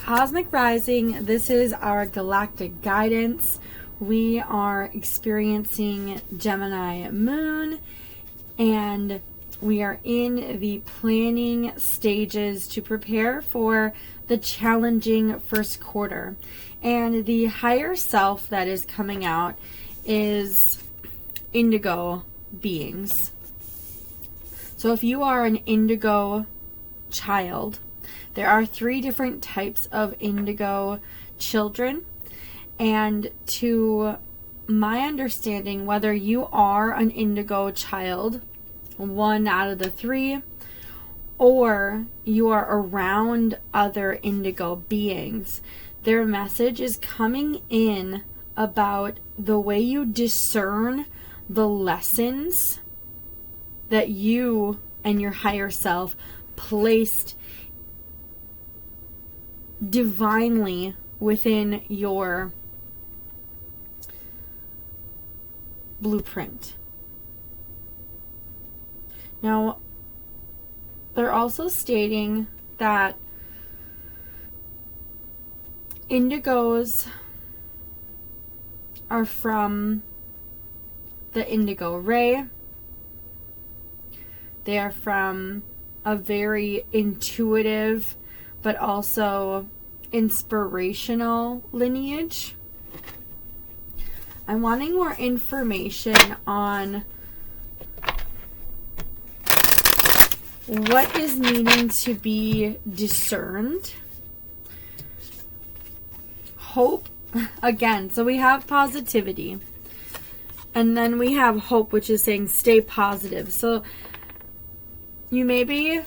Cosmic Rising, this is our galactic guidance. We are experiencing Gemini moon, and we are in the planning stages to prepare for the challenging first quarter. And the higher self that is coming out is indigo beings. So if you are an indigo child, there are 3 different types of indigo children. And to my understanding, whether you are an indigo child, 1 out of the 3, or you are around other indigo beings, their message is coming in about the way you discern the lessons that you and your higher self placed divinely within your blueprint. Now, they're also stating that indigos are from the indigo ray. They are from a very intuitive but also inspirational lineage. I'm wanting more information on what is needing to be discerned. Hope, again, so we have positivity. And then we have hope, which is saying stay positive. So you may be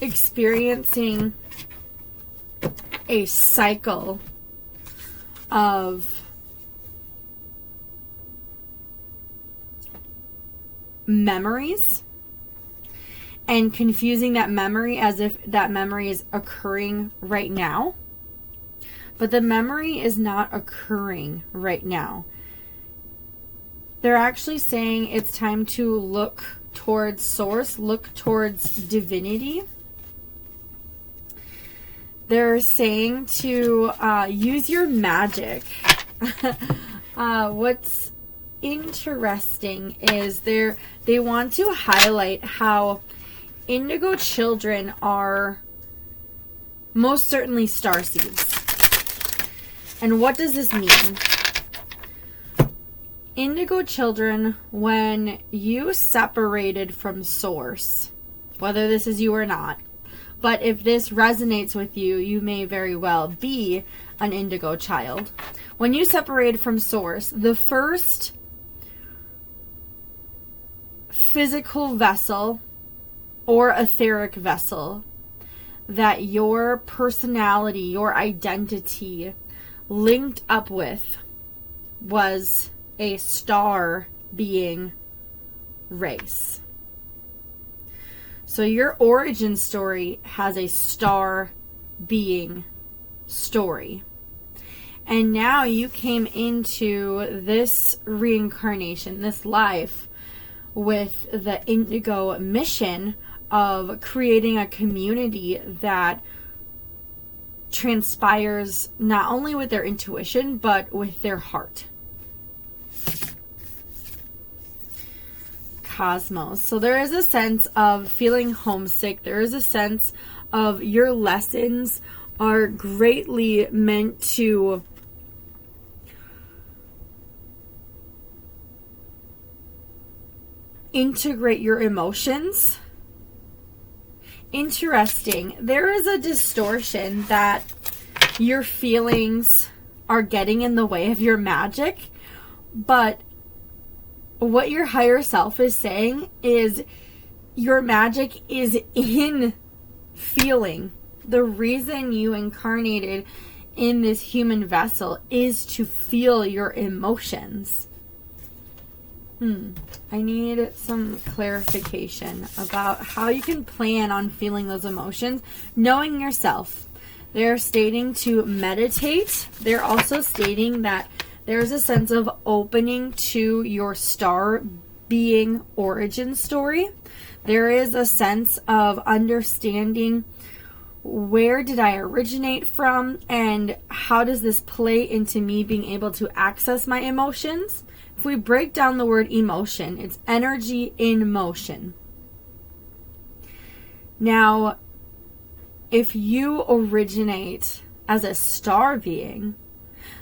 experiencing a cycle of memories and confusing that memory as if that memory is occurring right now. But the memory is not occurring right now. They're actually saying it's time to look towards source, look towards divinity. They're saying to use your magic. What's interesting is they want to highlight how indigo children are most certainly starseeds. And what does this mean? Indigo children, when you separated from source, whether this is you or not, but if this resonates with you, you may very well be an indigo child. When you separated from source, the first physical vessel or etheric vessel that your personality, your identity linked up with was a star being race. So your origin story has a star being story. And now you came into this reincarnation, this life, with the indigo mission of creating a community that transpires not only with their intuition, but with their heart. Cosmos. So there is a sense of feeling homesick. There is a sense of your lessons are greatly meant to integrate your emotions. Interesting. There is a distortion that your feelings are getting in the way of your magic, but what your higher self is saying is your magic is in feeling. The reason you incarnated in this human vessel is to feel your emotions. I need some clarification about how you can plan on feeling those emotions, knowing yourself. They're stating to meditate. They're also stating that there's a sense of opening to your star being origin story. There is a sense of understanding where did I originate from, and how does this play into me being able to access my emotions? If we break down the word emotion, it's energy in motion. Now, if you originate as a star being,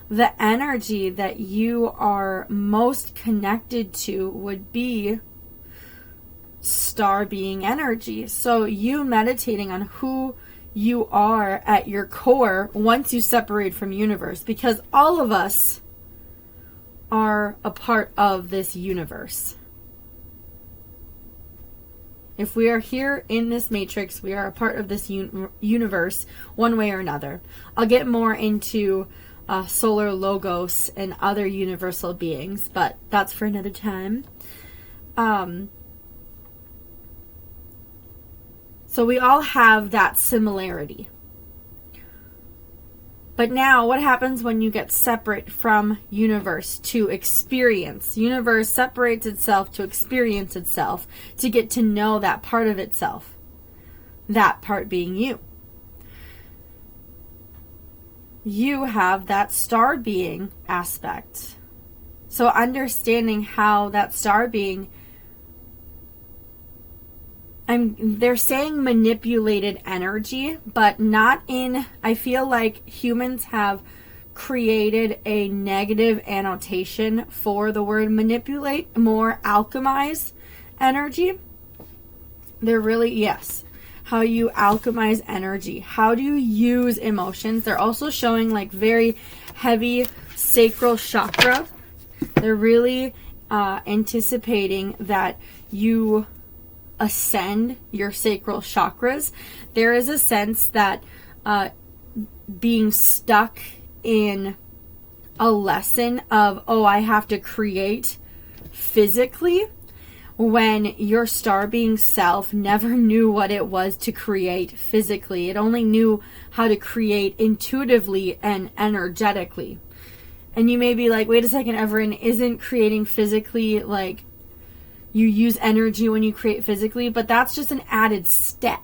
the energy that you are most connected to would be star being energy. So you meditating on who you are at your core once you separate from universe, because all of us are a part of this universe. If we are here in this matrix, we are a part of this universe one way or another. I'll get more into solar logos and other universal beings, but that's for another time. So we all have that similarity. But now what happens when you get separate from universe to experience? Universe separates itself to experience itself, to get to know that part of itself. That part being you. You have that star being aspect. So understanding how that star being, they're saying manipulated energy, but not in, I feel like humans have created a negative annotation for the word manipulate, more alchemize energy. They're really, yes, how you alchemize energy. How do you use emotions? They're also showing like very heavy sacral chakra. They're really anticipating that you ascend your sacral chakras. There is a sense that being stuck in a lesson of, oh, I have to create physically, when your star being self never knew what it was to create physically. It only knew how to create intuitively and energetically. And you may be like, wait a second, Everin, isn't creating physically like you use energy when you create physically? But that's just an added step.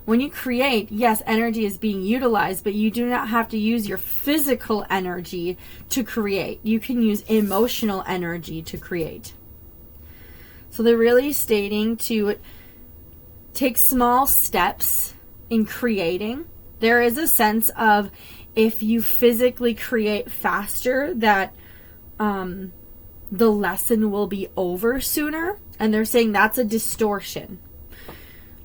When you create, yes, energy is being utilized, but you do not have to use your physical energy to create. You can use emotional energy to create. So they're really stating to take small steps in creating. There is a sense of, if you physically create faster, that the lesson will be over sooner. And they're saying that's a distortion.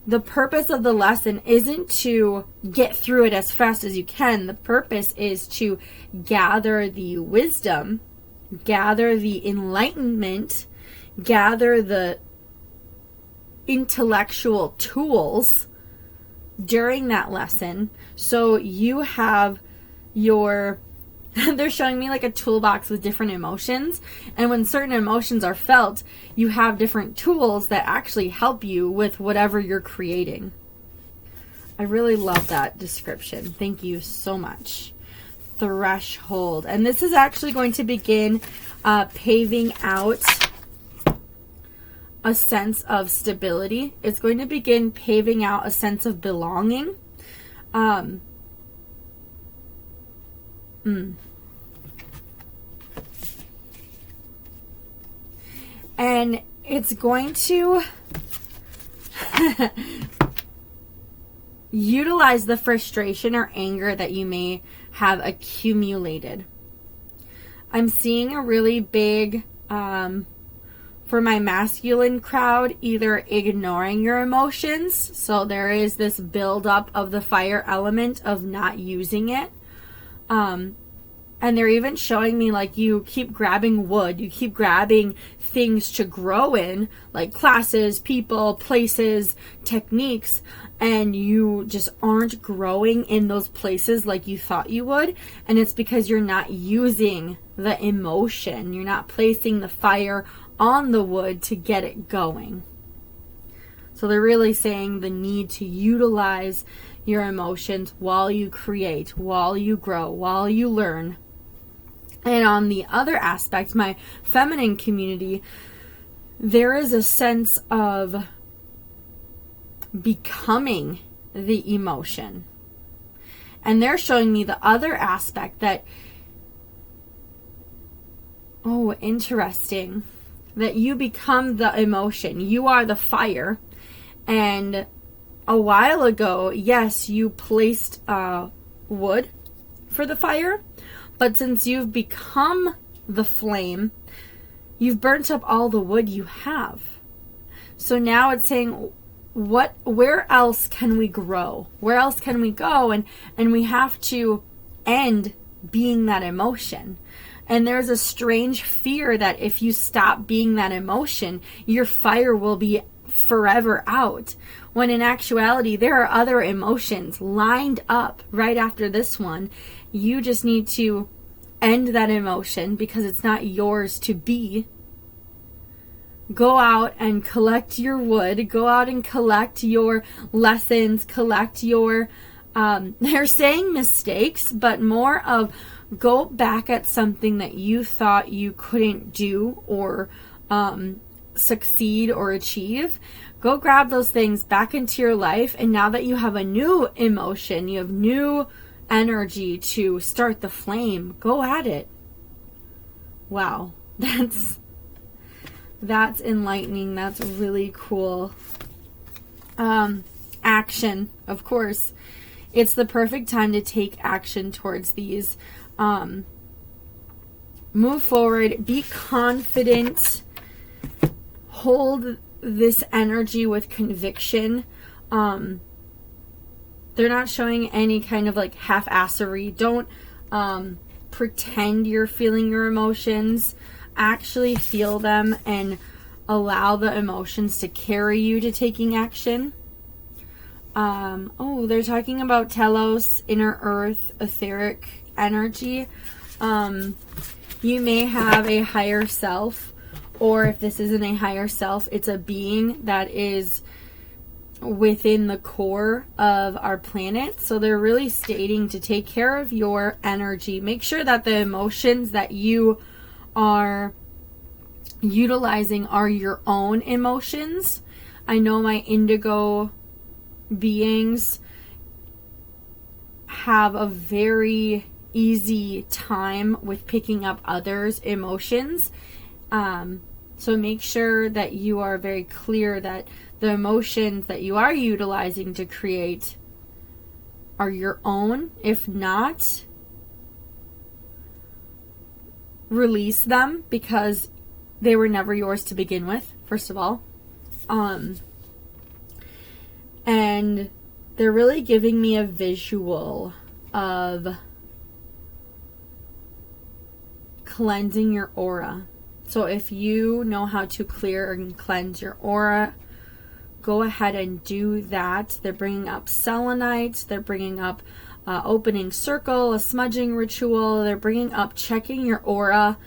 The purpose of the lesson isn't to get through it as fast as you can. The purpose is to gather the wisdom, gather the enlightenment, gather the intellectual tools during that lesson. So you have your, they're showing me like a toolbox with different emotions. And when certain emotions are felt, you have different tools that actually help you with whatever you're creating. I really love that description. Thank you so much. Threshold. And this is actually going to begin paving out a sense of stability. It's going to begin paving out a sense of belonging. And it's going to utilize the frustration or anger that you may have accumulated. I'm seeing a really big, for my masculine crowd, either ignoring your emotions. So there is this buildup of the fire element of not using it. And they're even showing me like you keep grabbing wood, you keep grabbing things to grow in, like classes, people, places, techniques, and you just aren't growing in those places like you thought you would. And it's because you're not using the emotion. You're not placing the fire on the wood to get it going. So they're really saying the need to utilize your emotions while you create, while you grow, while you learn. And on the other aspect, my feminine community, there is a sense of becoming the emotion. And they're showing me the other aspect that, oh, interesting, that you become the emotion. You are the fire. And a while ago, yes, you placed wood for the fire, but since you've become the flame, you've burnt up all the wood you have. So now it's saying, where else can we grow? Where else can we go? And we have to end being that emotion. And there's a strange fear that if you stop being that emotion, your fire will be forever out. When in actuality, there are other emotions lined up right after this one. You just need to end that emotion because it's not yours to be. Go out and collect your wood. Go out and collect your lessons. Collect your, they're saying mistakes, but more of go back at something that you thought you couldn't do or succeed or achieve. Go grab those things back into your life. And now that you have a new emotion, you have new energy to start the flame, go at it. Wow. That's enlightening. That's really cool. Action, of course. It's the perfect time to take action towards these. Move forward. Be confident. Hold this energy with conviction. They're not showing any kind of like half-assery. Don't pretend you're feeling your emotions. Actually feel them and allow the emotions to carry you to taking action. They're talking about telos, inner earth, etheric energy. You may have a higher self, or if this isn't a higher self, it's a being that is within the core of our planet. So they're really stating to take care of your energy. Make sure that the emotions that you are utilizing are your own emotions. I know my indigo beings have a very easy time with picking up others' emotions. So make sure that you are very clear that the emotions that you are utilizing to create are your own. If not, release them because they were never yours to begin with, first of all. And they're really giving me a visual of cleansing your aura. So if you know how to clear and cleanse your aura, go ahead and do that. They're bringing up selenite. They're bringing up opening circle, a smudging ritual. They're bringing up checking your aura,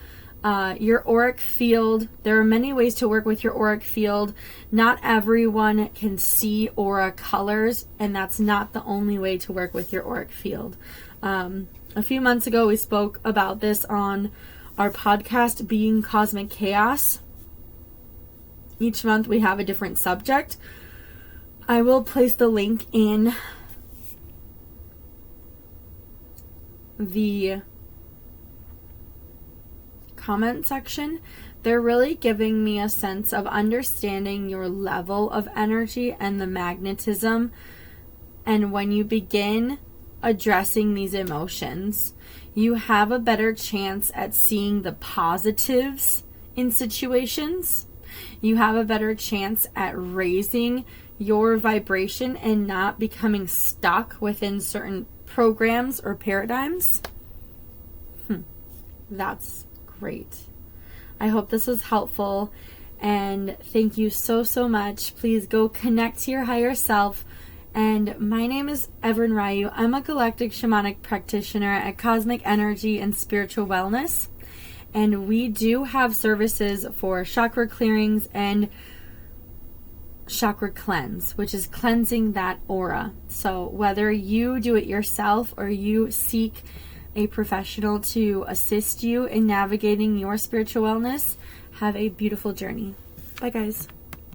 your auric field. There are many ways to work with your auric field. Not everyone can see aura colors, and that's not the only way to work with your auric field. A few months ago, we spoke about this on our podcast, Being Cosmic Chaos. Each month we have a different subject. I will place the link in the comment section. They're really giving me a sense of understanding your level of energy and the magnetism. And when you begin addressing these emotions, you have a better chance at seeing the positives in situations. You have a better chance at raising your vibration and not becoming stuck within certain programs or paradigms. That's great. I hope this was helpful, and thank you so much. Please go connect to your higher self. And my name is Evren Ryu. I'm a galactic shamanic practitioner at Cosmic Energy and Spiritual Wellness. And we do have services for chakra clearings and chakra cleanse, which is cleansing that aura. So whether you do it yourself or you seek a professional to assist you in navigating your spiritual wellness, have a beautiful journey. Bye, guys.